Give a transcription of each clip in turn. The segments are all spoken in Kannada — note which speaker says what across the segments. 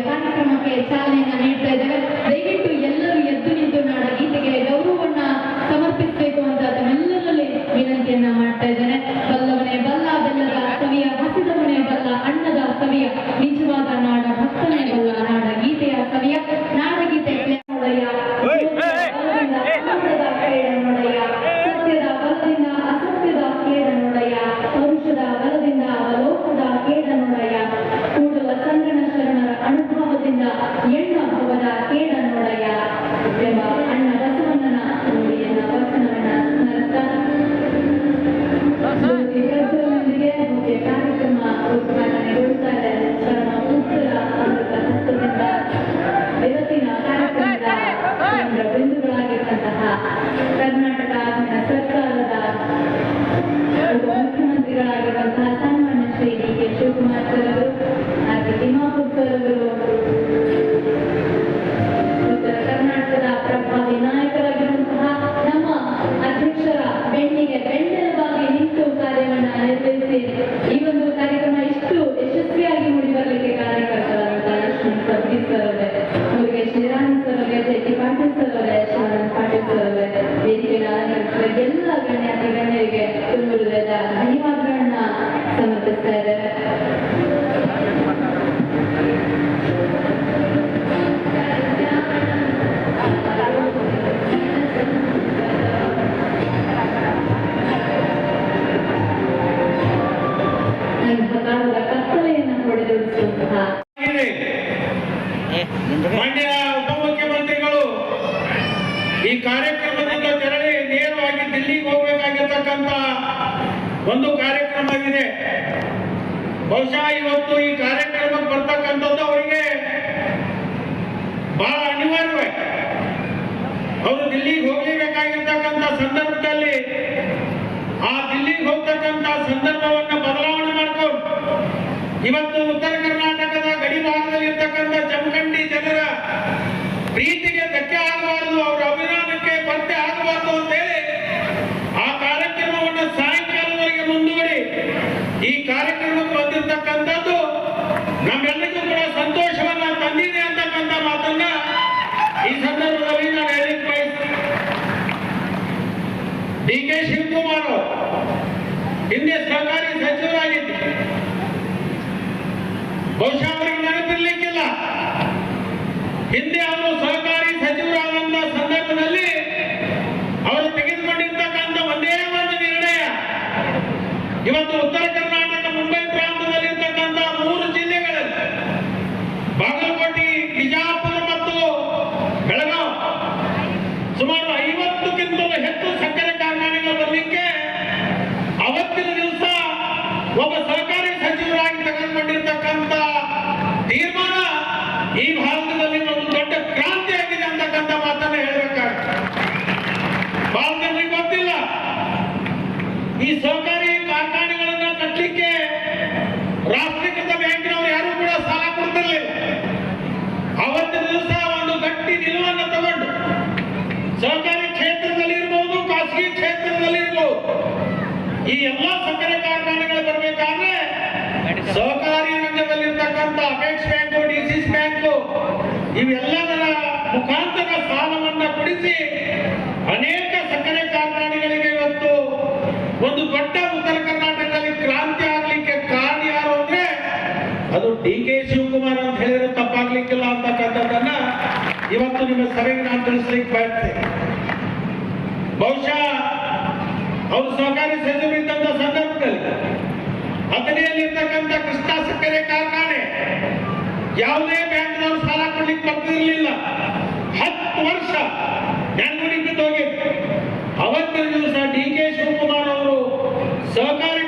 Speaker 1: ಕಾರ್ಯಕ್ರಮಕ್ಕೆ ಚಾಲನೆಯನ್ನು ನೀಡ್ತಾ ಇದ್ದೇವೆ. ದಯವಿಟ್ಟು ಎಲ್ಲರೂ ಎದ್ದು ನಿಂತು ನಾಡಗೀತೆಗೆ ಗೌರವವನ್ನ ಸಮರ್ಪಿಸಬೇಕು ಅಂತ ತಮ್ಮೆಲ್ಲರಲ್ಲಿ ವಿನಂತಿಯನ್ನ ಮಾಡ್ತಾ ಇದ್ದೇನೆ. ಬಲ್ಲವನೇ ಬಲ್ಲ ಬೆಲ್ಲದ ಸವಿಯ, ಹಸಿದವನೇ ಬಲ್ಲ ಅನ್ನದ ಸವಿಯ, ನಿಜವಾದ ನಾಡ ಭಕ್ತನೇ ಬಲ್ಲ ನಾಡಗೀತೆಯ ಸವಿಯ. ನಾಡಗೀತೆ ನೋಡಯ್ಯ, ಸತ್ಯದ ಬಲದಿಂದ ಅಸತ್ಯದ ಕೇಡ ನೋಡಯ್ಯ, ಪರುಷದ ಬಲದಿಂದ ಅವಲೋಕದ ಕೇಡ ನೋಡಯ್ಯ, ಕೂಡುವ ಸಂಗಣ ಶರಣರ ಅನುಭವದಿಂದ ಎಣ್ಣ ಭವದ ಕೇಡ ನೋಡಯ್ಯ ಎಂಬ ಅಣ್ಣ ಬಸವಣ್ಣನ ನುಡಿಯನ್ನ ವಚನವನ್ನ ಸ್ಮರಿಸ್ತಾ ಪ್ರಜ್ವಲನೊಂದಿಗೆ ಮುಖ್ಯ ಕಾರ್ಯಕ್ರಮ ಉದ್ಘಾಟನೆಗೊಳ್ಳುತ್ತಾರೆ. ಶರಣ ಪುತ್ರ ಅಮೃತ ಹಸ್ತದಿಂದ ಇವತ್ತಿನ ಕಾರ್ಯಕ್ರಮದ ಕೇಂದ್ರ ಬಿಂದುಗಳಾಗಿರುವಂತಹ ಕರ್ನಾಟಕ ಸರ್ಕಾರದ ಮುಖ್ಯಮಂತ್ರಿಗಳಾಗಿರುವಂತಹ ಸನ್ಮಾನ್ಯ ಶ್ರೀ ಡಿ.ಕೆ. ಶಿವಕುಮಾರ್ ಸರ್ ಅವರು, ಹಾಗೆ ತಿಮ್ಮಾಪುರ್ ಸರ್ ಅವರು, ಉತ್ತರ ಕರ್ನಾಟಕದ ಪ್ರಭಾವಿ ನಾಯಕರಾಗಿರುವಂತಹ ನಮ್ಮ ಅಧ್ಯಕ್ಷರ ಬೆನ್ನಿಗೆ ಬೆನ್ನೆಲುಬಾಗಿ ನಿಂತು ಕಾರ್ಯವನ್ನ ನಿರ್ವಹಿಸಿ ಈ ಒಂದು ಕಾರ್ಯಕ್ರಮ ಇಷ್ಟು ಯಶಸ್ವಿಯಾಗಿ ಮೂಡಿಬರಲಿಕ್ಕೆ ಕಾರ್ಯಕರ್ತರಾದಂತಹ ಲಕ್ಷ್ಮೀ ಸಬ್ದಿ ಸರ್ ಅವರೇ, ಮುರುಗೇಶ್ ನಿರಾಣಿ ಸರ್ ಅವರೇ, ಜೆ.ಟಿ. ಪಾಟೀಲ್ ಸರ್ ಅವರೇ, ಶಾರನ್ ಪಾಟೀಲ್ ಸರ್ ಅವರೇ, ವೇದಿಕೆಯ ಅಲಂಕರಿಸಿದ ಎಲ್ಲ ಗಣ್ಯಾತಿ ಗಣ್ಯರಿಗೆ ತುಂಬ ಹೃದಯದ ಧನ್ಯವಾದಗಳನ್ನ ಸಮರ್ಪಿಸ್ತಾ ಇದ್ದೇವೆ. ಕಾಲದ ಕತ್ತಲೆಯನ್ನು ಹೊಡೆದೊಡಿಸುವಂತಹ
Speaker 2: ಮಾನ್ಯ ಉಪಮುಖ್ಯಮಂತ್ರಿಗಳು ಈ ಕಾರ್ಯಕ್ರಮದಿಂದ ತೆರಳಿ ನೇರವಾಗಿ ದಿಲ್ಲಿಗೆ ಹೋಗಬೇಕಾಗಿರ್ತಕ್ಕಂಥ ಒಂದು ಕಾರ್ಯಕ್ರಮವಿದೆ. ಬಹುಶಃ ಇವತ್ತು ಈ ಕಾರ್ಯಕ್ರಮಕ್ಕೆ ಬರ್ತಕ್ಕಂಥದ್ದು ಅವರಿಗೆ ಬಹಳ ಅನಿವಾರ್ಯವೇ. ಅವರು ದಿಲ್ಲಿಗೆ ಹೋಗಲೇಬೇಕಾಗಿರ್ತಕ್ಕಂಥ ಸಂದರ್ಭದಲ್ಲಿ ಆ ದಿಲ್ಲಿಗೆ ಹೋಗ್ತಕ್ಕಂಥ ಸಂದರ್ಭವನ್ನು ಬದಲಾವಣೆ ಮಾಡಿಕೊಂಡು ಇವತ್ತು ಉತ್ತರ ಕರ್ನಾಟಕದ ಗಡಿ ಭಾಗದಲ್ಲಿ ಇರ್ತಕ್ಕಂಥ ಜಮಖಂಡಿ ಜನರ ಪ್ರೀತಿಗೆ ಧಕ್ಕೆ ಆಗಬಾರದು, ಅವರ ಅಭಿಮಾನಕ್ಕೆ ಪತ್ತೆ ಆಗಬಾರದು ಅಂತೇಳಿ ಆ ಕಾರ್ಯಕ್ರಮವನ್ನು ಸಾಯಂಕಾಲವರೆಗೆ ಮುಂದೂಡಿ ಈ ಕಾರ್ಯಕ್ರಮಕ್ಕೆ ಬಂದಿರತಕ್ಕಂಥದ್ದು ನಮ್ಮೆಲ್ಲರಿಗೂ ಕೂಡ ಸಂತೋಷವನ್ನ ತಂದಿದೆ ಅಂತಕ್ಕಂಥ ಮಾತನ್ನ ಈ ಸಂದರ್ಭದಲ್ಲಿ ನಾನು ಹೇಳಲಿಕ್ಕೆ ಬಯಸ್ತೀನಿ. ಡಿ.ಕೆ. ಶಿವಕುಮಾರ್ ಅವರು ಹಿಂದೆ ಸಹಕಾರಿ ಸಚಿವರಾಗಿದ್ದು ಬಹುಶಃ ಅವರಿಗೆ ನೆನಪಿರ್ಲಿಕ್ಕಿಲ್ಲ. ಹಿಂದೆ ಅವರು ಸಹಕಾರಿ ಸಚಿವರಾದಂತಹ ಸಂದರ್ಭದಲ್ಲಿ ಅವರು ತೆಗೆದುಕೊಂಡಿರ್ತಕ್ಕಂಥ ಒಂದೇ ಒಂದು ನಿರ್ಣಯ ಇವತ್ತು ಉತ್ತರ ಕರ್ನಾಟಕ ಮುಂಬೈ ಪ್ರಾಂತದಲ್ಲಿರ್ತಕ್ಕಂಥ 3 ಜಿಲ್ಲೆಗಳಲ್ಲಿ ಬಾಗಲಕೋಟೆ, ಬಿಜಾಪುರ ಮತ್ತು ಬೆಳಗಾವಿ ಸುಮಾರು 50ಕ್ಕಿಂತಲೂ ಹೆಚ್ಚು ಸಕ್ಕರೆ ಕಾರ್ಖಾನೆಗಳು ಬರಲಿಕ್ಕೆ ಅವತ್ತಿನ ದಿವಸ ಒಬ್ಬ ಸಹಕಾರಿ ಸಚಿವರಾಗಿ ತೆಗೆದುಕೊಂಡಿರ್ತಕ್ಕಂಥ ತೀರ್ಮಾನ ಈ ಭಾರತದಲ್ಲಿ ಒಂದು ದೊಡ್ಡ ಕ್ರಾಂತಿ ಆಗಿದೆ ಅಂತಕ್ಕಂಥ ಮಾತನ್ನು ಹೇಳಬೇಕಾಗುತ್ತೆ. ಬಹಳ ಜನರಿಗೆ ಗೊತ್ತಿಲ್ಲ, ಈ ಸಹಕಾರಿ ಕಾರ್ಖಾನೆಗಳನ್ನ ಕಟ್ಟಲಿಕ್ಕೆ ರಾಷ್ಟ್ರೀಕೃತ ಬ್ಯಾಂಕಿನವರು ಯಾರು ಕೂಡ ಸಾಲ ಕೊಡ್ತಿರ್ಲಿಲ್ಲ. ಅವತ್ತಿನ ದಿವಸ ಒಂದು ಗಟ್ಟಿ ನಿಲುವನ್ನು ತಗೊಂಡು ಸಹಕಾರಿ ಕ್ಷೇತ್ರದಲ್ಲಿ ಇರಬಹುದು, ಖಾಸಗಿ ಕ್ಷೇತ್ರದಲ್ಲಿ ಇರಬಹುದು, ಈ ಎಲ್ಲಾ ಸಕ್ಕರೆ ಕಾರ್ಖಾನೆಗಳು ಬರಬೇಕಾದ್ರೆ ಸಹಕಾರಿ ರಂಗದಲ್ಲಿರ್ತಕ್ಕಂಥ ಅಪೆಕ್ಸ್ ಬ್ಯಾಂಕು, ಡಿಸಿಸಿ ಬ್ಯಾಂಕು ಇವೆಲ್ಲದರ ಮುಖಾಂತರ ಸಾಲವನ್ನ ಕೊಡಿಸಿ ಅನೇಕ ಸಕ್ಕರೆ ಕಾರ್ಖಾನೆಗಳಿಗೆ ಇವತ್ತು ಒಂದು ದೊಡ್ಡ ಉತ್ತರ ಕರ್ನಾಟಕದಲ್ಲಿ ಕ್ರಾಂತಿ ಆಗ್ಲಿಕ್ಕೆ ಕಾರಣ ಯಾರು ಅಂದ್ರೆ ಅದು ಡಿ.ಕೆ. ಶಿವಕುಮಾರ್ ಅಂತ ಹೇಳಿದ್ರೆ ತಪ್ಪಾಗ್ಲಿಕ್ಕಿಲ್ಲ ಅಂತಕ್ಕಂಥದ್ದನ್ನ ಇವತ್ತು ನಿಮ್ಮ ಸಭೆಗೆ ನಾನು ತಿಳಿಸ್ಲಿಕ್ಕೆ ಬಯಸ್ತೇನೆ. ಬಹುಶಃ ಅವರು ಸಹಕಾರಿ ಸಚಿವರಿದ್ದಂಥ ಸಂದರ್ಭದಲ್ಲಿ ಅಥಣಿಯಲ್ಲಿರ್ತಕ್ಕಂಥ ಕೃಷ್ಣ ಸಕ್ಕರೆ ಕಾರ್ಖಾನೆ ಯಾವುದೇ ಬ್ಯಾಂಕ್ನವರು ಸಾಲ ಕೊಡ್ಲಿಕ್ಕೆ ಬರ್ತಿರ್ಲಿಲ್ಲ. 10 ವರ್ಷ ನೆನ್ಗುಡಿ ಬಿದ್ದೋಗಿತ್ತು. ಅವತ್ತಿನ ದಿವಸ ಡಿ.ಕೆ. ಶಿವಕುಮಾರ್ ಅವರು ಸಹಕಾರಿ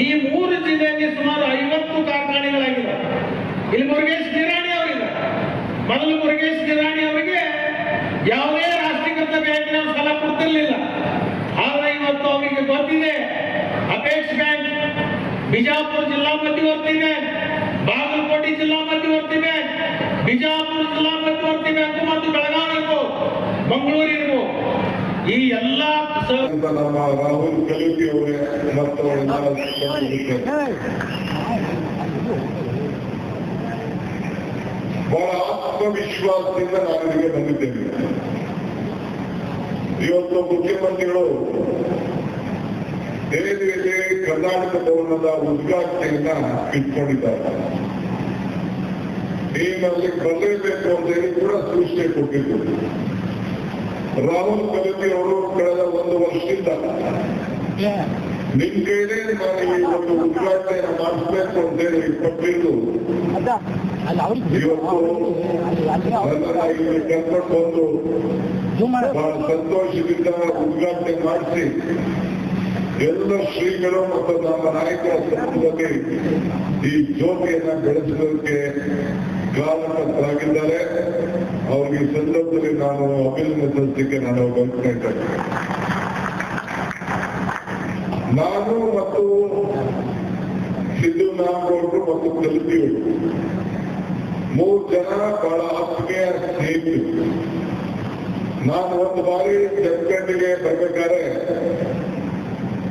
Speaker 2: ಈ 3 ಜಿಲ್ಲೆಯಲ್ಲಿ ಸುಮಾರು 50 ಕಾರ್ಖಾನೆಗಳಾಗಿವೆ. ಇಲ್ಲಿ ಮುರುಗೇಶ್ ನಿರಾಣಿ ಅವರಿದ್ದಾರೆ. ಮೊದಲು ಮುರುಗೇಶ್ ನಿರಾಣಿ ಅವರಿಗೆ ಯಾವುದೇ ರಾಷ್ಟ್ರೀಕೃತ ಬ್ಯಾಂಕಿನ ಸಾಲ ಕೊಡ್ತಿರ್ಲಿಲ್ಲ. ಆದ್ರೆ ಇವತ್ತು ಅವರಿಗೆ ಗೊತ್ತಿದೆ, ಅಪೇಕ್ಷ್ ಬ್ಯಾಂಕ್, ಬಿಜಾಪುರ ಜಿಲ್ಲಾ ಮಧ್ಯವರ್ತಿ ಬ್ಯಾಂಕ್, ಬಾಗಲಕೋಟೆ ಜಿಲ್ಲಾ ಮಧ್ಯವರ್ತಿ ಬ್ಯಾಂಕ್, ಬಿಜಾಪುರ ಜಿಲ್ಲಾ ಮಧ್ಯವರ್ತಿ ಬ್ಯಾಂಕ್ ಮತ್ತು ಬೆಳಗಾವಿ ಇರ್ಬೋದು, ಮಂಗಳೂರು ಇರ್ಬೋದು, ಈ ಎಲ್ಲ
Speaker 3: ನಮ್ಮ ರಾಹುಲ್ ಕಲುಗಿ ಅವರೇ ಮತ್ತು ಬಹಳ ಆತ್ಮವಿಶ್ವಾಸದಿಂದ ನಾನು ಇಲ್ಲಿಗೆ ಬಂದಿದ್ದೇನೆ. ಇವತ್ತು ಮುಖ್ಯಮಂತ್ರಿಗಳು ದೆಹಲಿಯಲ್ಲಿ ಕರ್ನಾಟಕ ಭವನದ ಉದ್ಘಾಟನೆಯನ್ನ ಇಟ್ಕೊಂಡಿದ್ದಾರೆ. ನೀನಲ್ಲಿ ಬರಲೇಬೇಕು ಅಂತ ಹೇಳಿ ಕೂಡ ಸೂಚನೆ ಕೊಟ್ಟಿದ್ದು. ರಾಹುಲ್ ಗಾಂಧಿ ಅವರು ಕಳೆದ 1 ವರ್ಷದಿಂದ ನಿಮ್ ಕೈಲೇ ನಾನು ಈ ಒಂದು ಉದ್ಘಾಟನೆಯನ್ನು ಮಾಡಿಸ್ಬೇಕು ಅಂತ ಹೇಳಿ ಕೊಟ್ಟಿದ್ದು. ಇವತ್ತು ನನ್ನನ್ನ ಇಲ್ಲಿ ಕರ್ಕೊಂಡು ಬಂದು ಬಹಳ ಸಂತೋಷದಿಂದ ಉದ್ಘಾಟನೆ ಮಾಡಿಸಿ ಎಲ್ಲ ಶ್ರೀಗಳು ಮತ್ತು ನಮ್ಮ ನಾಯಕರ ಸಮ್ಮುಖದಲ್ಲಿ ಈ ಜ್ಯೋತಿಯನ್ನ ಬೆಳೆಸೋದಕ್ಕೆ ಕಾರಣಕರ್ತರಾಗಿದ್ದಾರೆ. ಅವ್ರಿಗೆ ಈ ಸಂದರ್ಭದಲ್ಲಿ ನಾನು ಅಭಿನಂದಿಸಲಿಕ್ಕೆ ನಾನು ಬಯಸ್ತೇನೆ. ನಾನು ಮತ್ತು ಸಿದ್ದು ನಾಗೌಡರು ಮತ್ತು ಕಲ್ಪಿಯವರು 3 ಜನ ಬಹಳ ಆತ್ಮೀಯ ಸ್ನೇಹಿತರು. ನಾನು ಒಂದು ಬಾರಿ ಜಮಖಂಡಿಗೆ ಬರ್ಬೇಕಾದ್ರೆ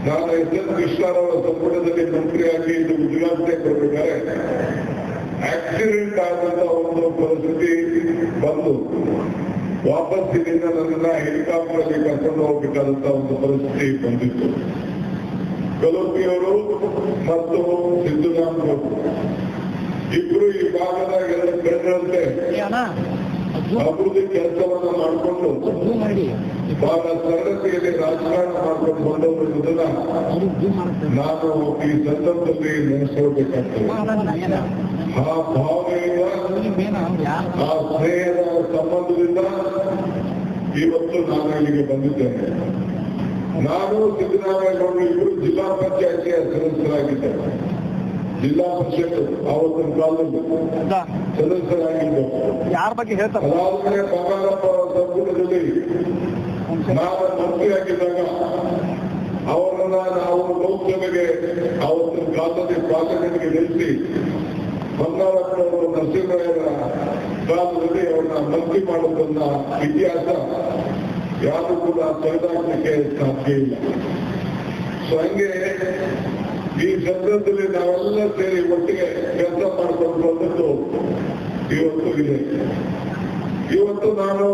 Speaker 3: ನಾನು ಎಸ್ ಕೃಷ್ಣರವರ ಸಂಪುಟದಲ್ಲಿ ಮಂತ್ರಿಯಾಗಿ ಇದು ಉದ್ಘಾಟನೆ ಕೊಡಬೇಕಾದ್ರೆ ಆಕ್ಸಿಡೆಂಟ್ ಆದಂತ ಒಂದು ಪರಿಸ್ಥಿತಿ ಬಂದು ವಾಪಸ್ ಇಲ್ಲಿಂದ ನನ್ನನ್ನ ಹೆಲಿಕಾಪ್ಟರ್ ಅಲ್ಲಿ ಕರ್ಕೊಂಡು ಹೋಗ್ಬೇಕಾದಂತ ಒಂದು ಪರಿಸ್ಥಿತಿ ಬಂದಿತ್ತು. ಕಲೋಪಿಯವರು ಮತ್ತು ಸಿದ್ದುರಾಮಯ್ಯ ಇಬ್ರು ಈ ಭಾಗದ 2 ಕಣ್ಣಂತೆ ಅಭಿವೃದ್ಧಿ ಕೆಲಸವನ್ನ ಮಾಡಿಕೊಂಡು ಬಹಳ ಸರಳತೆಯಲ್ಲಿ ರಾಜಕಾರಣ ಮಾಡ್ಕೊಂಡು ಬಂದವರು ಇರುವುದನ್ನ ನಾನು ಈ ಸಂದರ್ಭದಲ್ಲಿ ನೆನೆಸ್ಕೊಳ್ಬೇಕಾಗ್ತದೆ. ಆ ಭಾವನೆಯಿಂದ ಆ ಸ್ನೇಹದ ಸಂಬಂಧದಿಂದ ಇವತ್ತು ನಾನು ಇಲ್ಲಿಗೆ ಬಂದಿದ್ದೇನೆ. ನಾನು ಸಿದ್ದರಾಮಯ್ಯನವರು ಇಬ್ಬರು ಜಿಲ್ಲಾ ಪಂಚಾಯತಿಯ ಸದಸ್ಯರಾಗಿದ್ದಾರೆ. ಜಿಲ್ಲಾ ಪರಿಷತ್ ಆವತ್ತಿನ ಕಾಲದಲ್ಲಿ ಸದಸ್ಯರಾಗಿದ್ದರು.
Speaker 4: ಯಾರ ಬಗ್ಗೆ ಹೇಳ್ತಾರೆ?
Speaker 3: ಅದಾದ್ಮೇಲೆ ಬಂಗಾರಪ್ಪ ಸಂಪುಟದಲ್ಲಿ ನಾನು ಮಂತ್ರಿಯಾಗಿದ್ದಾಗ ಅವರನ್ನ ನಾವು ಲೋಕಸಭೆಗೆ ಆವತ್ತಿನ ಕಾಲದಲ್ಲಿ ಪಾರ್ಲಿಮೆಂಟ್ಗೆ ನಿಲ್ಲಿಸಿ ಬಂಗಾರಪ್ಪನವರು ನರಸಿಂಹರಾಯರ ಕಾಲದಲ್ಲಿ ಅವ್ರನ್ನ ಮಂತ್ರಿ ಮಾಡೋದನ್ನ ಇತಿಹಾಸ ಯಾರು ಕೂಡ ತೆಗೆದಾಕಲಿಕ್ಕೆ ಸಾಧ್ಯ ಇಲ್ಲ. ಸೊ ಹಂಗೆ ಈ ಸಂದರ್ಭದಲ್ಲಿ ನಾವೆಲ್ಲ ಸೇರಿ ಒಟ್ಟಿಗೆ ಕೆಲಸ ಮಾಡಿಕೊಂಡು ಬಂದದ್ದು ಇವತ್ತು ಇದೆ. ಇವತ್ತು ನಾನು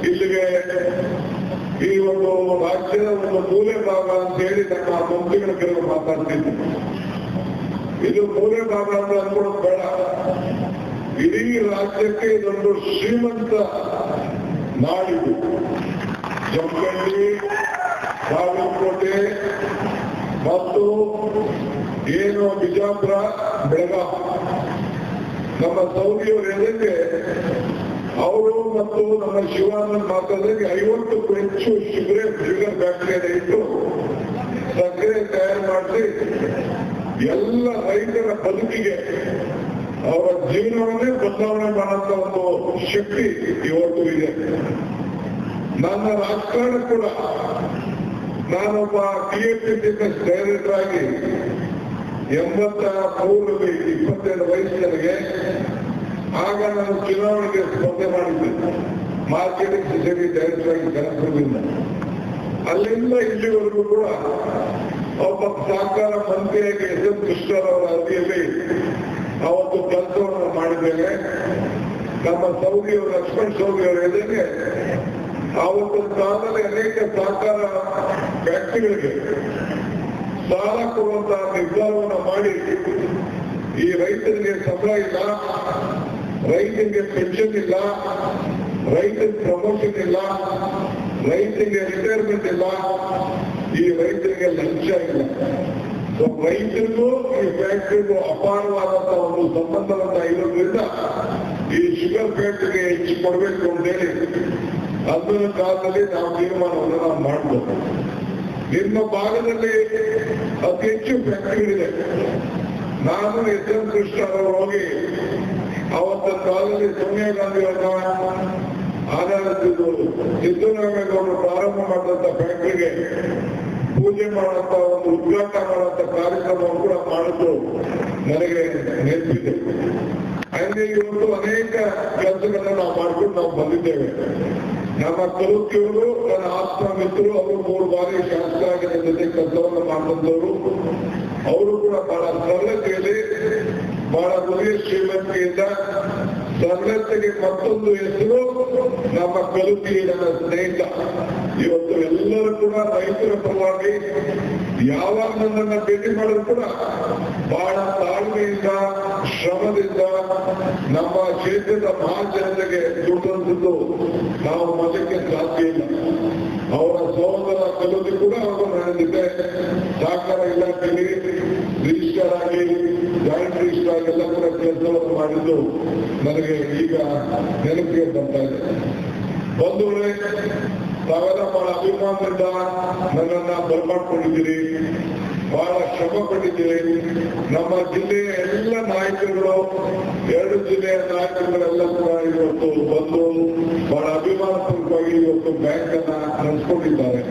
Speaker 3: ಇಲ್ಲಿಗೆ ಈ ಒಂದು ರಾಜ್ಯದ ಒಂದು ಮೂಲೆ ಭಾಗ ಅಂತ ಹೇಳಿ ನಮ್ಮ ಮಂತ್ರಿಗಳ ಕೆಲವು ಮಾತಾಡ್ತಿದ್ದೆ. ಇದು ಮೂಲೆ ಭಾಗ ಅಂತ ಅನ್ಕೊಳ್ಳೋದು ಬೇಡ. ಇಡೀ ರಾಜ್ಯಕ್ಕೆ ಇದೊಂದು ಶ್ರೀಮಂತ ನಾಡಿದು. ಜಮಖಂಡಿ, ಬಾಗಲಕೋಟೆ ಮತ್ತು ಏನು ಬಿಜಾಪುರ, ಬೆಳಗಾವಿ, ನಮ್ಮ ಸೌದಿಯವರು ಹೇಳಿದ್ರೆ ಅವರು ಮತ್ತು ನಮ್ಮ ಶಿವಾನಂದ್ ಮಾತಾಡಿದ್ರೆ 50ಕ್ಕೂ ಹೆಚ್ಚು ಶುಗರ್ ಫ್ಯಾಕ್ಟರಿಯನ್ನು ಇಟ್ಟು ಸಕ್ಕರೆ ತಯಾರು ಮಾಡಿಸಿ ಎಲ್ಲ ರೈತರ ಬದುಕಿಗೆ ಅವರ ಜೀವನವನ್ನೇ ಬದಲಾವಣೆ ಮಾಡುವಂತ ಒಂದು ಶಕ್ತಿ ಇವತ್ತು ಇದೆ. ನನ್ನ ರಾಜಕಾರಣ ಕೂಡ ನಾನೊಬ್ಬ TFPCS ಡೈರೆಕ್ಟರ್ ಆಗಿ 83ರಲ್ಲಿ 22 ವಯಸ್ಸಿನವರಿಗೆ ಆಗ ನಾನು ಚುನಾವಣೆಗೆ ಸ್ಪರ್ಧೆ ಮಾಡಿದ್ದೆ. ಮಾರ್ಕೆಟಿಂಗ್ ಸೊಸೈಟಿ ಡೈರೆಕ್ಟರ್ ಆಗಿ ಕನಕಪುರದಿಂದ. ಅಲ್ಲಿಂದ ಇಲ್ಲಿವರೆಗೂ ಕೂಡ ಒಬ್ಬ ಸಹಕಾರ ಮಂತ್ರಿಯಾಗಿ ಎಸ್ ಕೃಷ್ಣರವರ ಅವಧಿಯಲ್ಲಿ ಅವತ್ತು ಕೆಲಸವನ್ನು ಮಾಡಿದ್ದೇನೆ. ನಮ್ಮ ಸೌದಿಯವರು ಲಕ್ಷ್ಮಣ್ ಸೌದಿಯವರು ಹೇಳಿದ್ರೆ ಆವತ್ತಿನ ಕಾಲದಲ್ಲಿ ಅನೇಕ ಸಹಕಾರ ವ್ಯಕ್ತಿಗಳಿಗೆ ಸಾಲ ಕೊಡುವಂತಹ ನಿರ್ಧಾರವನ್ನು ಮಾಡಿ ಈ ರೈತರಿಗೆ ಸಂಬಳ ಇಲ್ಲ, ರೈತರಿಗೆ ಪೆನ್ಷನ್ ಇಲ್ಲ, ರೈತರಿಗೆ ಪ್ರಮೋಷನ್ ಇಲ್ಲ, ರೈತರಿಗೆ ರಿಟೈರ್ಮೆಂಟ್ ಇಲ್ಲ, ಈ ರೈತರಿಗೆ ಲಂಚ ಇಲ್ಲ. ಸೊ ರೈತರಿಗೂ ಈ ಫ್ಯಾಕ್ಟರಿಗೂ ಅಪಾರವಾದಂತಹ ಒಂದು ಸಂಬಂಧವನ್ನ ಇರೋದ್ರಿಂದ ಈ ಶುಗರ್ ಫ್ಯಾಕ್ಟರಿಗೆ ಹೆಚ್ಚು ಕೊಡಬೇಕು ಅಂತೇಳಿ ಅಂದಿನ ಕಾಲದಲ್ಲಿ ನಾವು ತೀರ್ಮಾನವನ್ನು ನಾವು ಮಾಡಬೇಕು. ನಿಮ್ಮ ಭಾಗದಲ್ಲಿ ಅತಿ ಹೆಚ್ಚು ಫ್ಯಾಕ್ಟರಿಗಳಿದೆ. ನಾನು ಎಸ್ ಎಂ ಕೃಷ್ಣ ಅವರು ಹೋಗಿ ಅವತ್ತಿನ ಕಾಲದಲ್ಲಿ ಸೋನಿಯಾ ಗಾಂಧಿ ಅವರನ್ನ ಆಧರಿಸಿದ್ದು ಸಿದ್ದರಾಮೇಗೌಡರು ಪ್ರಾರಂಭ ಮಾಡಿದಂತ ಫ್ಯಾಕ್ಟರಿಗೆ ಪೂಜೆ ಮಾಡುವಂತ ಒಂದು ಉದ್ಘಾಟನೆ ಮಾಡುವಂತ ಕಾರ್ಯಕ್ರಮವನ್ನು ಕೂಡ ಮಾಡಿದ್ದು ನನಗೆ ನೆನಪಿದೆ. ಹಂಗೆ ಇವತ್ತು ಅನೇಕ ಕೆಲಸಗಳನ್ನ ನಾವು ಮಾಡ್ಕೊಂಡು ನಾವು ಬಂದಿದ್ದೇವೆ. ನಮ್ಮ ಕಲುಕಿಯವರು ನನ್ನ ಆತ್ಮ ಮಿತ್ರರು, ಅವರು 3 ಬಾರಿ ಶಾಸಕರಾಗಿ ನನ್ನ ಜೊತೆ ಕೆಲಸವನ್ನು ಮಾಡಿದಂಥವರು. ಅವರು ಕೂಡ ಬಹಳ ಸರಳತೆಯಲ್ಲಿ, ಬಹಳ ಹೃದಯ ಶ್ರೀಮಂತಿಯಿಂದ, ಸರಳತೆಗೆ ಮತ್ತೊಂದು ಹೆಸರು ನಮ್ಮ ಕಲುಕಿ, ನನ್ನ ಸ್ನೇಹಿತ. ಇವತ್ತು ಎಲ್ಲರೂ ಕೂಡ ರೈತರ ಪರವಾಗಿ ಯಾವಾಗ ನನ್ನನ್ನು ಭೇಟಿ ಮಾಡಿದ್ರು ಕೂಡ ಬಹಳ ತಾಳ್ಮೆಯಿಂದ, ಶ್ರಮದಿಂದ ನಮ್ಮ ಕ್ಷೇತ್ರದ ಮಹಾಜನತೆಗೆ ದುಡ್ಡಂಥದ್ದು ನಾವು ಮನಕ್ಕೆ ಸಾಧ್ಯ ಇಲ್ಲ. ಅವರ ಸಹೋದರ ಕಲುಕಿ ಕೂಡ ಅವರು ನನ್ನ ಜೊತೆ ಸಹಕಾರ ಇಲಾಖೆಯಲ್ಲಿ ರಿಜಿಸ್ಟರ್ ಆಗಿ, ಜಾಯಿಂಟ್ ರಿಜಿಸ್ಟರ್ ಆಗಿ ಎಲ್ಲ ಕೂಡ ಕೆಲಸವನ್ನು ಮಾಡಿದ್ದು ನನಗೆ ಈಗ ನೆನಪಿಗೆ ಬರ್ತಾ ಇದೆ. ಬಂಧುಗಳೇ, ತಾವೆಲ್ಲ ಬಹಳ ಅಭಿಮಾನದಿಂದ ನನ್ನನ್ನ ಬರ್ಮಾಡ್ಕೊಂಡಿದ್ದೀರಿ, ಬಹಳ ಶ್ರಮ ಪಟ್ಟಿದ್ದೀರಿ. ನಮ್ಮ ಜಿಲ್ಲೆಯ ಎಲ್ಲ ನಾಯಕರುಗಳು, 2 ಜಿಲ್ಲೆಯ ನಾಯಕರುಗಳೆಲ್ಲ ಕೂಡ ಇವತ್ತು ಬಂದು ಬಹಳ ಅಭಿಮಾನಪೂರ್ವಕವಾಗಿ ಇವತ್ತು ಬ್ಯಾಂಕ್ ಅನ್ನ ನಡೆಸ್ಕೊಂಡಿದ್ದಾರೆ.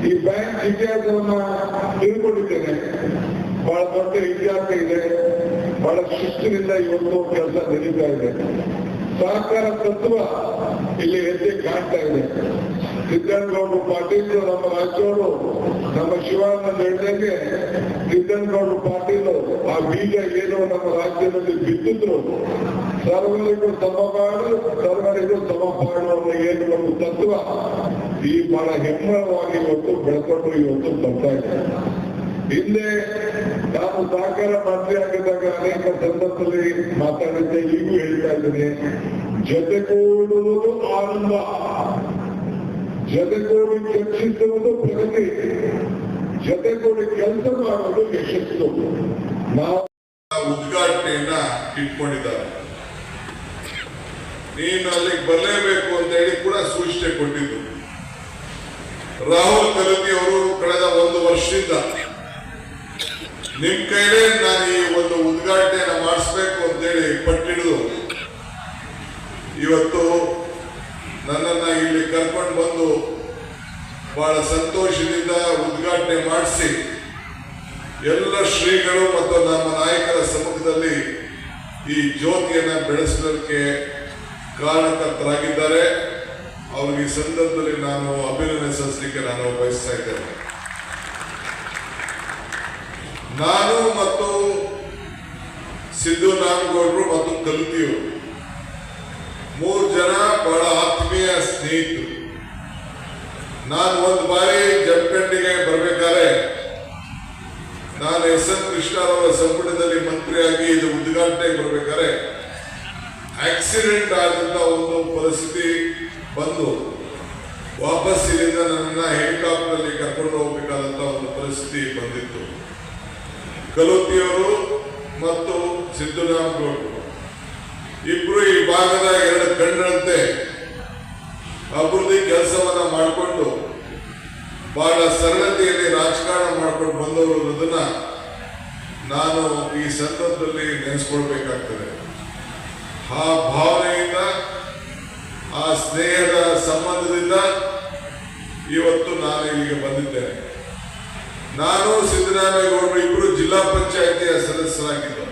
Speaker 3: ಈ ಬ್ಯಾಂಕ್ ಇತಿಹಾಸವನ್ನ ತಿಳ್ಕೊಂಡಿದ್ದೇನೆ. ಬಹಳ ದೊಡ್ಡ ಇತಿಹಾಸ ಇದೆ. ಬಹಳ ಶಿಸ್ತಿನಿಂದ ಇವತ್ತು ಕೆಲಸ ನಡೀತಾ ಇದೆ. ಸಹಕಾರ ತತ್ವ ಇಲ್ಲಿ ಎದ್ದೆ ಕಾಣ್ತಾ ಇದೆ. ಸಿದ್ದನಗೌಡರು ಪಾಟೀಲ್ ನಮ್ಮ ರಾಜ್ಯವರು, ನಮ್ಮ ಶಿವಾನಂದ ಹೇಳಿದಂಗೆ ಸಿದ್ದನಗೌಡರು ಪಾಟೀಲ್ ಆ ಬೀಜ ಏನು ನಮ್ಮ ರಾಜ್ಯದಲ್ಲಿ ಬಿತ್ತಿದ್ರು, ಸರ್ವರಿಗೂ ಸಮಪಾಡು, ಸರ್ವರಿಗೂ ಸಮಪಾಡು ಅನ್ನೋ ಏನು ಒಂದು ತತ್ವ ಈ ಬಹಳ ಹೆಮ್ಮರವಾಗಿ ಇವತ್ತು ಬೆಳ್ಕೊಂಡು ಇವತ್ತು ಬರ್ತಾ ಇದೆ. ಹಿಂದೆ ನಾನು ಸಹಕಾರ ಮಂತ್ರಿ ಆಗಿದ್ದಾಗ ಅನೇಕ ಸಂದರ್ಭದಲ್ಲಿ ಮಾತಾಡಿದ್ದೆ, ಈಗೂ ಹೇಳ್ತಾ ಇದ್ದೇನೆ. ಜೊತೆಗೂಡುವುದು ಆನಂದ, ಜೊತೆಗೂಡಿ ಚರ್ಚಿಸುವುದು ಪ್ರಗತಿ, ಜೊತೆಗೂಡಿ ಕೆಲಸ ಮಾಡುವುದು ಯಶಸ್ಸು. ನಾವು
Speaker 4: ಉದ್ಘಾಟನೆಯನ್ನ ಇಟ್ಕೊಂಡಿದ್ದಾರೆ. ನೀನು ಅಲ್ಲಿಗೆ ಬರಲೇಬೇಕು ಅಂತ ಹೇಳಿ ಕೂಡ ಸೂಚನೆ ಕೊಟ್ಟಿದ್ದು. ರಾಹುಲ್ ಕಲತಿ ಅವರು ಕಳೆದ 1 ವರ್ಷದಿಂದ ನಿಮ್ ಕೈಲೇ ನಾನು ಈ ಒಂದು ಉದ್ಘಾಟನೆಯನ್ನ ಮಾಡಿಸ್ಬೇಕು ಅಂತೇಳಿ ಪಟ್ಟಿಡಿದು ಇವತ್ತು ನನ್ನನ್ನ ಇಲ್ಲಿ ಕರ್ಕೊಂಡು ಬಂದು ಬಹಳ ಸಂತೋಷದಿಂದ ಉದ್ಘಾಟನೆ ಮಾಡಿಸಿ ಎಲ್ಲ ಶ್ರೀಗಳು ಮತ್ತು ನಮ್ಮ ನಾಯಕರ ಸಮ್ಮುಖದಲ್ಲಿ ಈ ಜ್ಯೋತಿಯನ್ನ ಬೆಳೆಸಲಿಕ್ಕೆ ಕಾರಣಕರ್ತರಾಗಿದ್ದಾರೆ. ಅವರಿಗೆ ಈ ಸಂದರ್ಭದಲ್ಲಿ ನಾನು ಅಭಿನಂದನೆ ಸಲ್ಲಿಸಲಿಕ್ಕೆ ನಾನು ಬಯಸ್ತಾ ಇದ್ದೇನೆ. ನಾನು ಮತ್ತು ಸಿದ್ದರಾಮೇಗೌಡರು ಮತ್ತು ಕಲುತಿಯವರು 3 ಜನ ಬಹಳ ಆತ್ಮೀಯ ಸ್ನೇಹಿತರು. ನಾನು 1 ಬಾರಿ ಜಮಖಂಡಿಗೆ ಬರ್ಬೇಕಾದ್ರೆ ನಾನು ಎಸ್ ಎಂ ಕೃಷ್ಣ ಅವರ ಸಂಪುಟದಲ್ಲಿ ಮಂತ್ರಿಯಾಗಿ ಇದು ಉದ್ಘಾಟನೆಗೆ ಬರ್ಬೇಕಾದ್ರೆ ಆಕ್ಸಿಡೆಂಟ್ ಆದಂತ ಒಂದು ಪರಿಸ್ಥಿತಿ ಬಂದು ವಾಪಸ್ ಇಲ್ಲಿಂದ ನನ್ನ ಹೆಲಿಕಾಪ್ಟರ್ ಅಲ್ಲಿ ಕರ್ಕೊಂಡು ಹೋಗ್ಬೇಕಾದಂತ ಒಂದು ಪರಿಸ್ಥಿತಿ ಬಂದಿತ್ತು. ಕಲೋತಿಯವರು ಮತ್ತು ಸಿದ್ದರಾಮೇಗೌಡರು ಇಬ್ರು ಈ ಭಾಗದ 2 ಕಣ್ಣಂತೆ ಅಭಿವೃದ್ಧಿ ಕೆಲಸವನ್ನ ಮಾಡಿಕೊಂಡು ಬಹಳ ಸರಳತೆಯಲ್ಲಿ ರಾಜಕಾರಣ ಮಾಡ್ಕೊಂಡು ಬಂದವರು ಅನ್ನೋದನ್ನ ನಾನು ಈ ಸಂದರ್ಭದಲ್ಲಿ ನೆನೆಸ್ಕೊಳ್ಬೇಕಾಗ್ತದೆ. ಆ ಭಾವನೆಯಿಂದ, ಆ ಸ್ನೇಹದ ಸಂಬಂಧದಿಂದ ಇವತ್ತು ನಾನು ಇಲ್ಲಿಗೆ ಬಂದಿದ್ದೇನೆ. ನಾನು ಸಿದ್ದರಾಮೇಗೌಡರು ಇಬ್ಬರು ಜಿಲ್ಲಾ ಪಂಚಾಯಿತಿಯ ಸದಸ್ಯರಾಗಿದ್ದರು.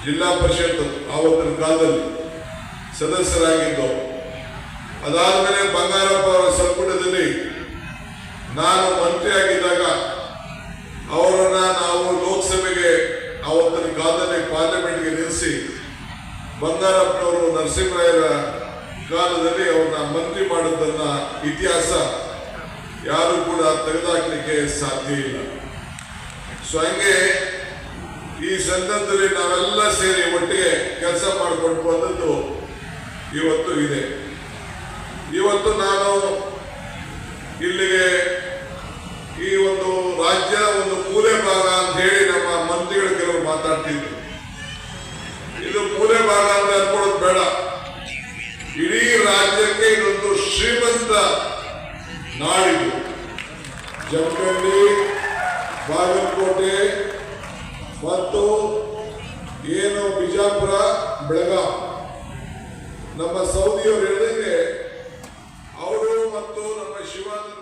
Speaker 4: ಜಿಲ್ಲಾ ಪರಿಷತ್ ಆವತ್ತಿನ ಕಾಲದಲ್ಲಿ ಸದಸ್ಯರಾಗಿದ್ದು, ಅದಾದ್ಮೇಲೆ ಬಂಗಾರಪ್ಪ ಅವರ ಸಂಪುಟದಲ್ಲಿ ನಾನು ಮಂತ್ರಿಯಾಗಿದ್ದಾಗ ಅವರನ್ನ ನಾವು ಲೋಕಸಭೆಗೆ ಆವತ್ತಿನ ಕಾಲದಲ್ಲಿ ಪಾರ್ಲಿಮೆಂಟ್ಗೆ ನಿಲ್ಲಿಸಿ ಬಂಗಾರಪ್ಪನವರು ನರಸಿಂಹರಾಯರ ಕಾಲದಲ್ಲಿ ಅವ್ರನ್ನ ಮಂತ್ರಿ ಮಾಡೋದನ್ನ ಇತಿಹಾಸ ಯಾರು ಕೂಡ ತೆಗೆದುಹಾಕಲಿಕ್ಕೆ ಸಾಧ್ಯ ಇಲ್ಲ. ಸೊ ಹಂಗೆ ಈ ಸಂದರ್ಭದಲ್ಲಿ ನಾವೆಲ್ಲ ಸೇರಿ ಒಟ್ಟಿಗೆ ಕೆಲಸ ಮಾಡಿಕೊಂಡು ಬಂದದ್ದು ಇವತ್ತು ಇದೆ. ಇವತ್ತು ನಾನು ಇಲ್ಲಿಗೆ ಈ ಒಂದು ರಾಜ್ಯ ಒಂದು ಮೂಲೆ ಭಾಗ ಅಂತ ಹೇಳಿ ನಮ್ಮ ಮಂತ್ರಿಗಳು ಕೆಲವರು ಮಾತಾಡ್ತಿದ್ರು. ಇದು ಮೂಲೆ ಭಾಗ ಅಂತ ಅನ್ಕೊಳ್ಳೋದು ಬೇಡ. ಇಡೀ ರಾಜ್ಯಕ್ಕೆ ಇದೊಂದು ಶ್ರೀಮಂತ ನಾಡಿದು. ಜಮಖಂಡಿ, ಬಾಗಲಕೋಟೆ ಮತ್ತು ಏನು ಬಿಜಾಪುರ, ಬೆಳಗಾಂ. ನಮ್ಮ ಸೌದಿಯವರು ಹೇಳಿದಂಗೆ ಅವರು ಮತ್ತು ನಮ್ಮ ಶಿವಾನಂದ